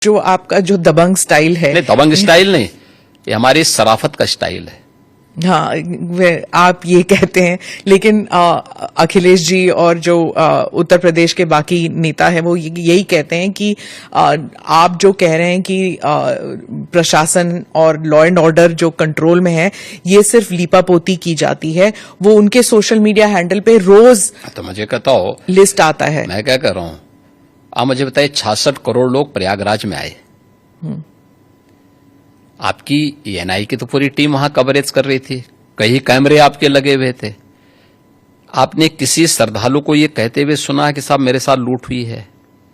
जो आपका जो दबंग स्टाइल है, नहीं दबंग स्टाइल नहीं, ये हमारी शराफत का स्टाइल है। हाँ, आप ये कहते हैं, लेकिन अखिलेश जी और जो उत्तर प्रदेश के बाकी नेता हैं वो यही कहते हैं कि आप जो कह रहे हैं कि प्रशासन और लॉ एंड ऑर्डर जो कंट्रोल में है ये सिर्फ लीपापोती की जाती है। वो उनके सोशल मीडिया हैंडल पे रोज तो मुझे कहता हो लिस्ट आता है। मैं क्या कर रहा हूं, आप मुझे बताइए 66 करोड़ लोग प्रयागराज में आए, आपकी एएनआई की तो पूरी टीम वहां कवरेज कर रही थी, कई कैमरे आपके लगे हुए थे। आपने किसी श्रद्धालु को ये कहते हुए सुना कि साहब मेरे साथ लूट हुई है?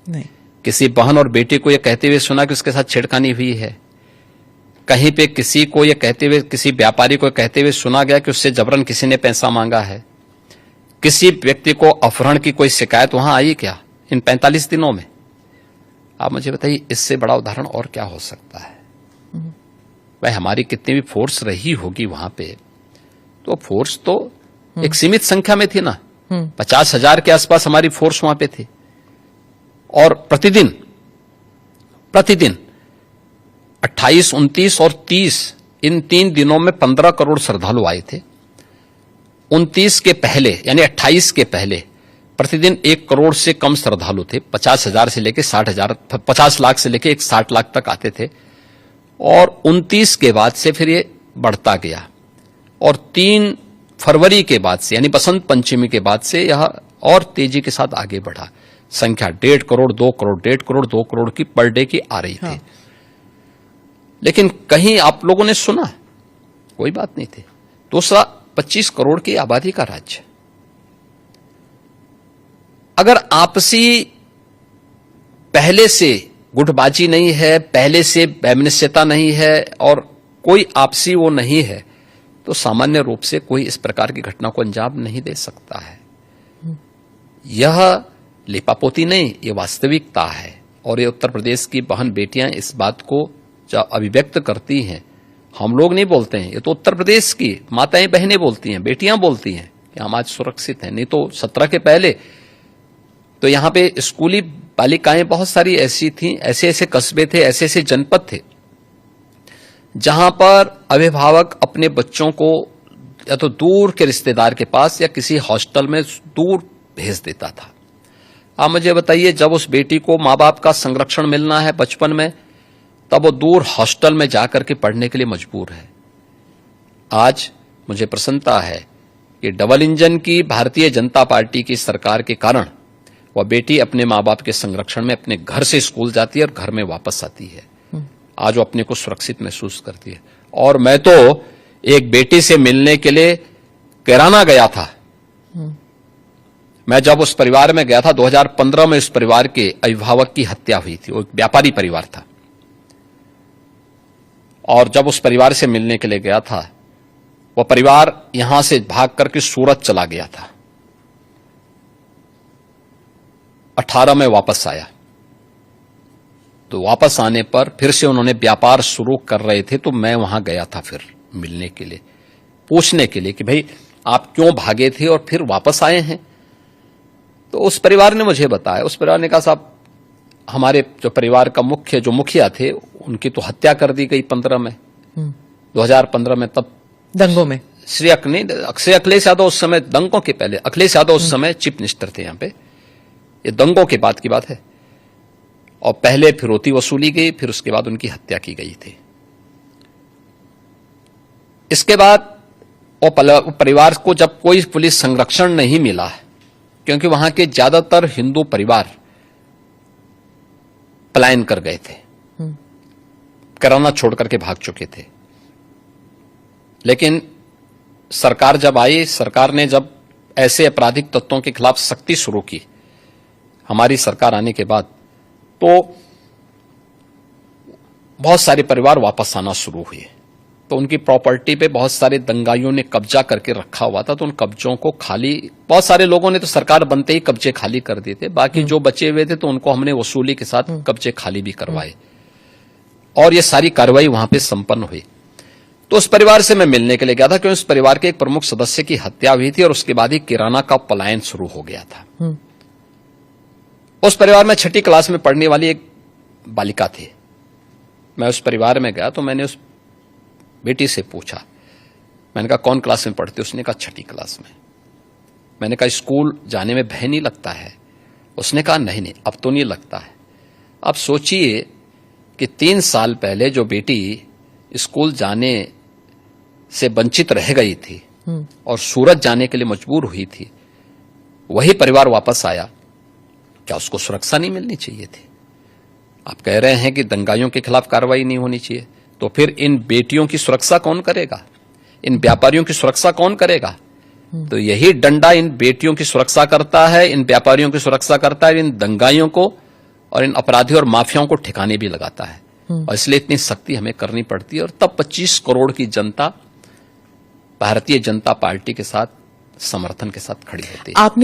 नहीं। किसी बहन और बेटे को ये कहते हुए सुना कि उसके साथ छेड़खानी हुई है? कहीं पे किसी को ये कहते हुए, किसी व्यापारी को कहते हुए सुना गया कि उससे जबरन किसी ने पैसा मांगा है? किसी व्यक्ति को अपहरण की कोई शिकायत वहां आई क्या इन 45 दिनों में? आप मुझे बताइए इससे बड़ा उदाहरण और क्या हो सकता है? भाई हमारी कितनी भी फोर्स रही होगी वहां पे, तो फोर्स तो एक सीमित संख्या में थी ना, 50,000 के आसपास हमारी फोर्स वहां पे थी। और प्रतिदिन 28, 29 और 30 इन 3 दिनों में 15 करोड़ श्रद्धालु आए थे। 29 के पहले यानी 28 के पहले प्रतिदिन 1 करोड़ से कम श्रद्धालु थे। 50,000 से लेकर 60,000, 50 लाख से लेकर 60 लाख तक आते थे। और 29 के बाद से फिर ये बढ़ता गया और 3 फरवरी के बाद से यानी बसंत पंचमी के बाद से यह और तेजी के साथ आगे बढ़ा। संख्या 1.5 करोड़, 2 करोड़, 1.5 करोड़, 2 करोड़ की पर डे की आ रही थी। लेकिन कहीं आप लोगों ने सुना? कोई बात नहीं थी। दूसरा, 25 करोड़ की आबादी का राज्य, अगर आपसी पहले से गुटबाजी नहीं है, पहले से वैमनस्यता नहीं है और कोई आपसी वो नहीं है, तो सामान्य रूप से कोई इस प्रकार की घटना को अंजाम नहीं दे सकता है। यह लिपापोती नहीं, ये वास्तविकता है। और ये उत्तर प्रदेश की बहन बेटियां इस बात को जब अभिव्यक्त करती हैं, हम लोग नहीं बोलते हैं, ये तो उत्तर प्रदेश की माताएं बहनें बोलती हैं, बेटियां बोलती हैं कि हम आज सुरक्षित हैं। नहीं तो 17 के पहले तो यहां पे स्कूली बालिकाएं बहुत सारी ऐसी थीं, ऐसे ऐसे कस्बे थे, ऐसे ऐसे जनपद थे जहां पर अभिभावक अपने बच्चों को या तो दूर के रिश्तेदार के पास या किसी हॉस्टल में दूर भेज देता था। आप मुझे बताइए, जब उस बेटी को माँ बाप का संरक्षण मिलना है बचपन में, तब वो दूर हॉस्टल में जाकर के पढ़ने के लिए मजबूर है। आज मुझे प्रसन्नता है कि डबल इंजन की भारतीय जनता पार्टी की सरकार के कारण वह बेटी अपने माँ बाप के संरक्षण में अपने घर से स्कूल जाती है और घर में वापस आती है। आज वो अपने को सुरक्षित महसूस करती है। और मैं तो एक बेटी से मिलने के लिए कैराना गया था। मैं जब उस परिवार में गया था 2015 में, उस परिवार के अभिभावक की हत्या हुई थी। वो एक व्यापारी परिवार था और जब उस परिवार से मिलने के लिए गया था, वह परिवार यहां से भाग करके सूरत चला गया था। 18 में वापस आया, तो वापस आने पर फिर से उन्होंने व्यापार शुरू कर रहे थे, तो मैं वहां गया था फिर मिलने के लिए, पूछने के लिए कि भाई आप क्यों भागे थे और फिर वापस आए हैं। तो उस परिवार ने मुझे बताया, उस परिवार ने कहा साहब हमारे जो परिवार का जो मुखिया थे उनकी तो हत्या कर दी गई 15 में, 2015 में, तब दंगों में। श्री अखिलेश यादव उस समय, दंगों के पहले अखिलेश यादव उस समय चीफ मिनिस्टर थे यहाँ पे, ये दंगों के बाद की बात है। और पहले फिरौती वसूली गई, फिर उसके बाद उनकी हत्या की गई थी। इसके बाद परिवार को जब कोई पुलिस संरक्षण नहीं मिला, क्योंकि वहां के ज्यादातर हिंदू परिवार पलायन कर गए थे, कैराना छोड़ करके भाग चुके थे। लेकिन सरकार जब आई, सरकार ने जब ऐसे आपराधिक तत्वों के खिलाफ सख्ती शुरू की, हमारी सरकार आने के बाद, तो बहुत सारे परिवार वापस आना शुरू हुए। तो उनकी प्रॉपर्टी पे बहुत सारे दंगाइयों ने कब्जा करके रखा हुआ था, तो उन कब्जों को खाली, बहुत सारे लोगों ने तो सरकार बनते ही कब्जे खाली कर दिए थे। बाकी जो बचे हुए थे तो उनको हमने वसूली के साथ कब्जे खाली भी करवाए और ये सारी कार्रवाई वहां पे संपन्न हुई। तो उस परिवार से मैं मिलने के लिए गया था, क्योंकि उस परिवार के एक प्रमुख सदस्य की हत्या हुई थी और उसके बाद ही किराना का पलायन शुरू हो गया था। उस परिवार में 6ठी क्लास में पढ़ने वाली एक बालिका थी, मैं उस परिवार में गया तो मैंने उस बेटी से पूछा, मैंने कहा कौन क्लास में पढ़ती? उसने कहा छठी क्लास में। मैंने कहा स्कूल जाने में भय नहीं लगता है? उसने कहा नहीं अब तो नहीं लगता है। अब सोचिए कि 3 साल पहले जो बेटी स्कूल जाने से वंचित रह गई थी और सूरत जाने के लिए मजबूर हुई थी, वही परिवार वापस आया, क्या उसको सुरक्षा नहीं मिलनी चाहिए थी? आप कह रहे हैं कि दंगाइयों के खिलाफ कार्रवाई नहीं होनी चाहिए, तो फिर इन बेटियों की सुरक्षा कौन करेगा? इन व्यापारियों की सुरक्षा कौन करेगा? तो यही डंडा इन बेटियों की सुरक्षा करता है, इन व्यापारियों की सुरक्षा करता है, इन दंगाइयों को और इन अपराधियों और माफियाओं को ठिकाने भी लगाता है। और इसलिए इतनी सख्ती हमें करनी पड़ती है। और तब 25 करोड़ की जनता भारतीय जनता पार्टी के साथ समर्थन के साथ खड़ी होती है। आपने